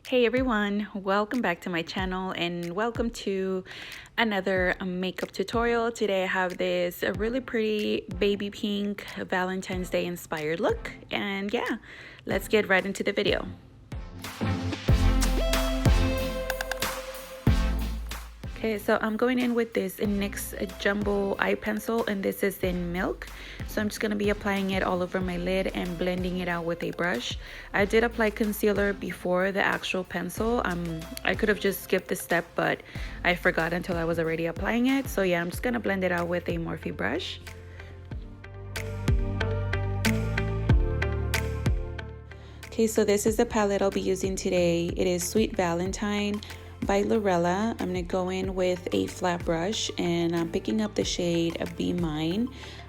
Hey everyone, welcome back to my channel and welcome to another makeup tutorial. Today I have this a really pretty baby pink Valentine's Day inspired look, and yeah, let's get right into the video. Okay, so I'm going in with this NYX Jumbo Eye Pencil, and this is in Milk. So I'm just going to be applying it all over my lid and blending it out with a brush. I did apply concealer before the actual pencil. I could have just skipped this step, but I forgot until I was already applying it. So yeah, I'm just going to blend it out with a Morphe brush. Okay, so this is the palette I'll be using today. It is Sweet Valentine by Lurella. I'm gonna go in with a flat brush and I'm picking up the shade Be Mine.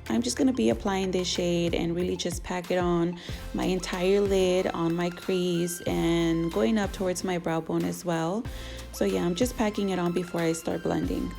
I'm just gonna be applying this shade and really just pack it on my entire lid, on my crease, and going up towards my brow bone as well. So yeah, I'm just packing it on before I start blending.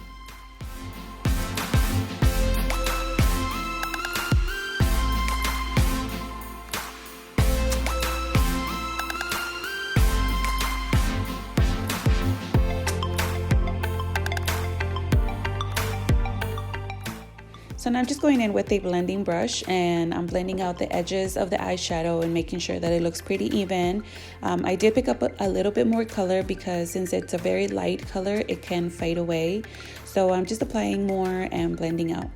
So now I'm just going in with a blending brush and I'm blending out the edges of the eyeshadow and making sure that it looks pretty even. I did pick up a little bit more color because since it's a very light color, it can fade away. So I'm just applying more and blending out.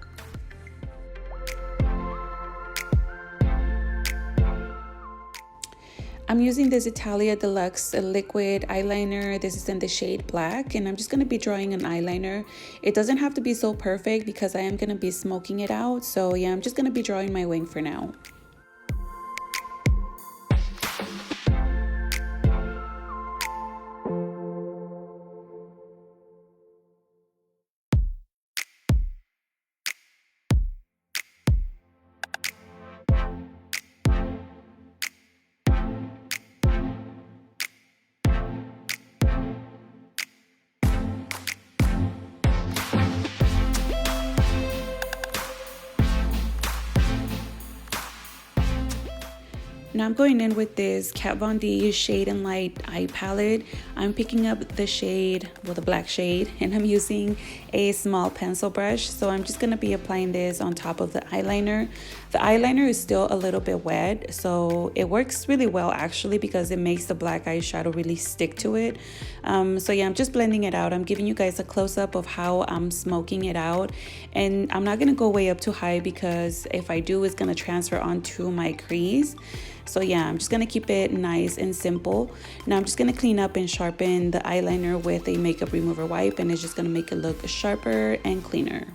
I'm using this Italia Deluxe liquid eyeliner. This is in the shade Black, and I'm just going to be drawing an eyeliner. It doesn't have to be so perfect because I am going to be smoking it out. So yeah, I'm just going to be drawing my wing for now. Now I'm going in with this Kat Von D Shade and Light eye palette. I'm picking up the shade, well, the black shade, and I'm using a small pencil brush. So I'm just going to be applying this on top of the eyeliner. The eyeliner is still a little bit wet, so it works really well actually because it makes the black eyeshadow really stick to it. So yeah, I'm just blending it out. I'm giving you guys a close-up of how I'm smoking it out, and I'm not going to go way up too high because if I do, it's going to transfer onto my crease. So yeah, I'm just going to keep it nice and simple. Now I'm just going to clean up and sharpen the eyeliner with a makeup remover wipe, and it's just going to make it look sharper and cleaner.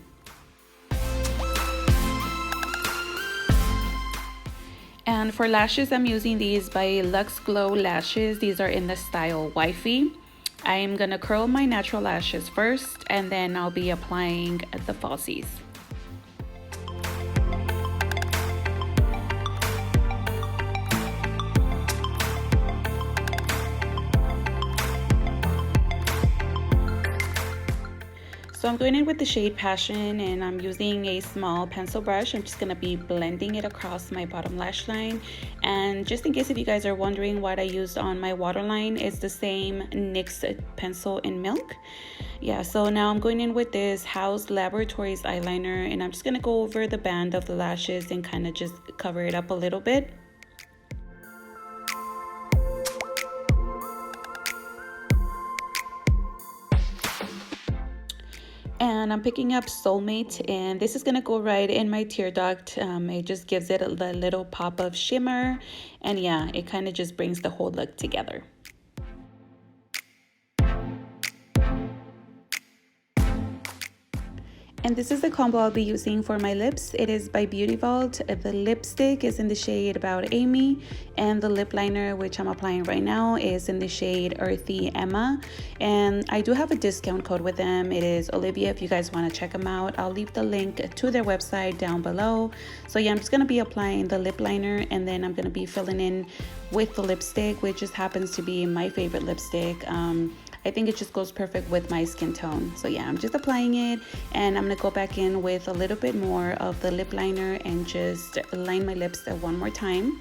And for lashes, I'm using these by Luxe Glow Lashes. These are in the style Wifey. I am going to curl my natural lashes first, and then I'll be applying the falsies. So I'm going in with the shade Passion, and I'm using a small pencil brush. I'm just going to be blending it across my bottom lash line. And just in case if you guys are wondering what I used on my waterline, it's the same NYX pencil in Milk. Yeah, so now I'm going in with this House Laboratories eyeliner, and I'm just going to go over the band of the lashes and kind of just cover it up a little bit. And I'm picking up Soulmate, and this is going to go right in my tear duct. It just gives it a little pop of shimmer, and yeah, it kind of just brings the whole look together. And this is the combo I'll be using for my lips. It is by Vaulte. The lipstick is in the shade About Amie, and the lip liner, which I'm applying right now, is in the shade Earthy Emma. And I do have a discount code with them. It is Olivia if you guys want to check them out. I'll leave the link to their website down below. So yeah, I'm just going to be applying the lip liner, and then I'm going to be filling in with the lipstick, which just happens to be my favorite lipstick. I think it just goes perfect with my skin tone. So yeah, I'm just applying it, and I'm gonna go back in with a little bit more of the lip liner and just line my lips one more time.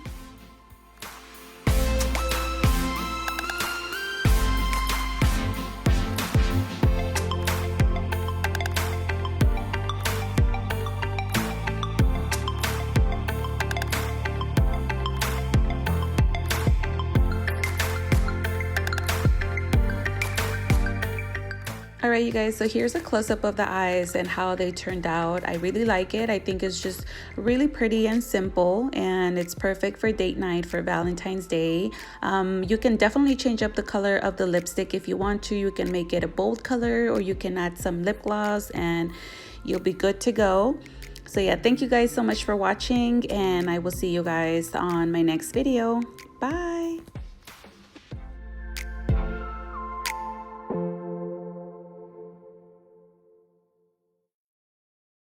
All right, you guys, so here's a close-up of the eyes and how they turned out. I really like it. I think it's just really pretty and simple, and it's perfect for date night for Valentine's Day. You can definitely change up the color of the lipstick if you want to. You can make it a bold color, or you can add some lip gloss and you'll be good to go. So yeah, thank you guys so much for watching, and I will see you guys on my next video. Bye.